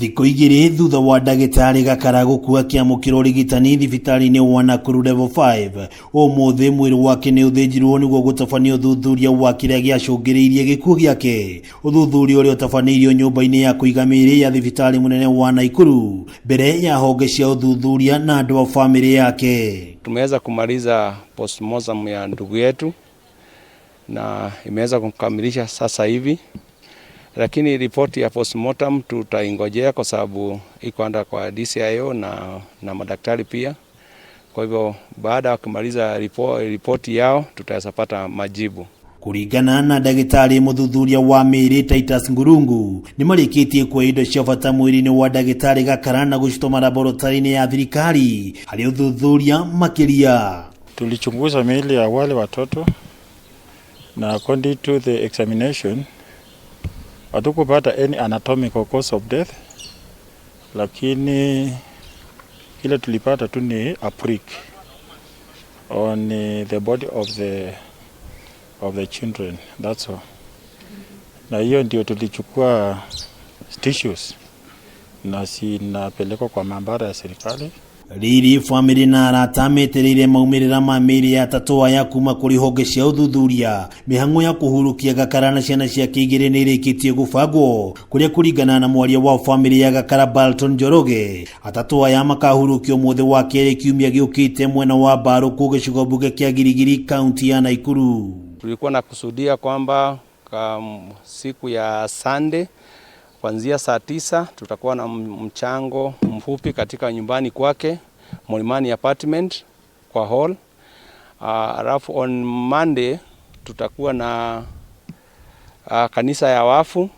Thikũ igĩrĩ thutha wa ndagitari Gakara gũkua kĩamũkĩra ũrigitani thibitari-inĩ wa Naikuru level 5, ũmũthĩ mwĩrĩ wake nĩ ũthĩnjirwo nĩguo gũtabanio ũthuthuria wa kĩrĩa gĩacũngĩrĩirie gĩkuũ gĩake. Ũthuthuria ũrĩa ũtabanĩirio nyumba-ini ya kuiga miiri ya thibitari mũnene wa Naikuru mbere ya honge cia ũthuthuria na andũ a family yake. Tumeweza kumaliza postmortem ya ndugu yetu na imeweza kukamilisha sasa hivi. Lakini ripoti ya postmortem tutaingojea kwa sababu iko anda kwa DCIO na madaktari pia. Kwa hivyo baada ya kumaliza ripoti yao tutapata majibu. Kuringana na ndagitari muthuthuria wa miiri Titus Ngurungu ni marikitie kwa indo cia bata mwiri-ini wa ndagitari Gakara na gucitoma laboratory-ini ya thibitari harĩ uthuthuria makiria. Tulichunguza miili ya wale watoto na according to the examination hatukupata any anatomical cause of death, lakini kile tulipata tu ni a prick on the body of the children, that's all. Na hiyo ndio tulichukua tissues na sinapelekwa kwa maabara ya serikali. Riri family na arata metereire maumirira ma miiri ya tatu aya kuma kũrĩ honge cia ũthuthuria. Mĩhang'o ya kũhurukia Gakara na ciana ciake igĩrĩ nĩ ĩrĩkĩtie gũbangwo, kũrĩa kũringana na mwaria wa family ya Gakara Balton Njoroge, atatu aya makahurukio ũmũthĩ wa kerĩ kiumia gĩũkĩte mwena wa Mbarũkũ gĩcigo mbunge kĩa Girigiri kaunti ya Naikuru. Tulikuwa na kusudia kwamba siku ya Sunday kuanzia saa 9 tutakuwa na mchango mfupi katika nyumbani kwake Mwiri-ini apartment kwa hall. Alafu on Monday tutakuwa na kanisa ya wafu.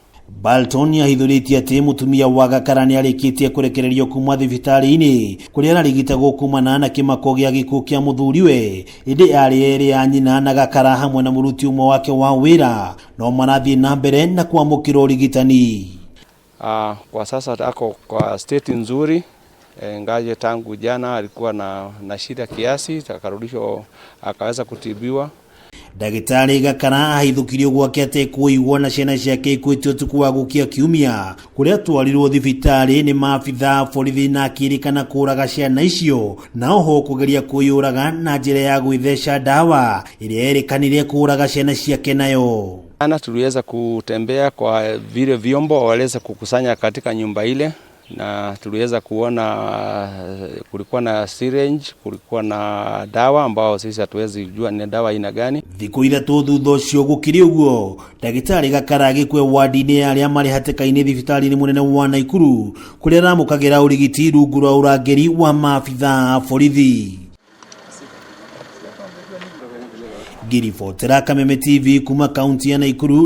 Balton yahithũrĩtie atĩ mũtumia wa Gakara nĩ arĩkĩtie kũrekererio kuma thibitari-inĩ kũrĩa ararigitagwo kumana na kĩmako gĩa gĩkuũ kĩa mũthuriwe. Ĩndĩ arĩ erĩ ya nyina na Gakara hamwe na mũruti ũmwe wake wa wĩra no marathiĩ na mbere na kwamũkĩra ũrigitani. Kwa sasa ako kwa state nzuri, ngaje tangu jana alikuwa na shida kiasi, akarudishwa akaweza kutibiwa. Ndagitari Gakara ahithũkirio gwake atekũigua na ciana ciake ikuĩte ũtukũ wa gũkia kiumia, kũrĩa atwarirwo thibitari nĩ maabitha borithi na akĩrĩkana kũraga ciana icio na oho kũgeria kũyũraga na njĩra ya gwĩtheca ndawa ĩrĩa erĩkanire kũraga ciana ciake nayo. Ana tuliweza kutembea kwa vile vyombo waliweza kukusanya katika nyumba ile, na tuliweza kuona kulikuwa na syringe, kulikuwa na dawa ambao sisi hatuwezi kujua ni dawa aina gani. Thikũ ithatũ thutha ũcio gũkĩrĩ ũguo, ndagitari Gakara agĩkue wadi-inĩ ya arĩa marĩ hatĩka-inĩ thibitari-inĩ mũnene wa Naikuru kũrĩa aramũkagĩra ũrigiti rungu rwa ũrangĩri wa maabitha borithi. Ngiribotera Kameme TV kuma kaunti ya Naikuru.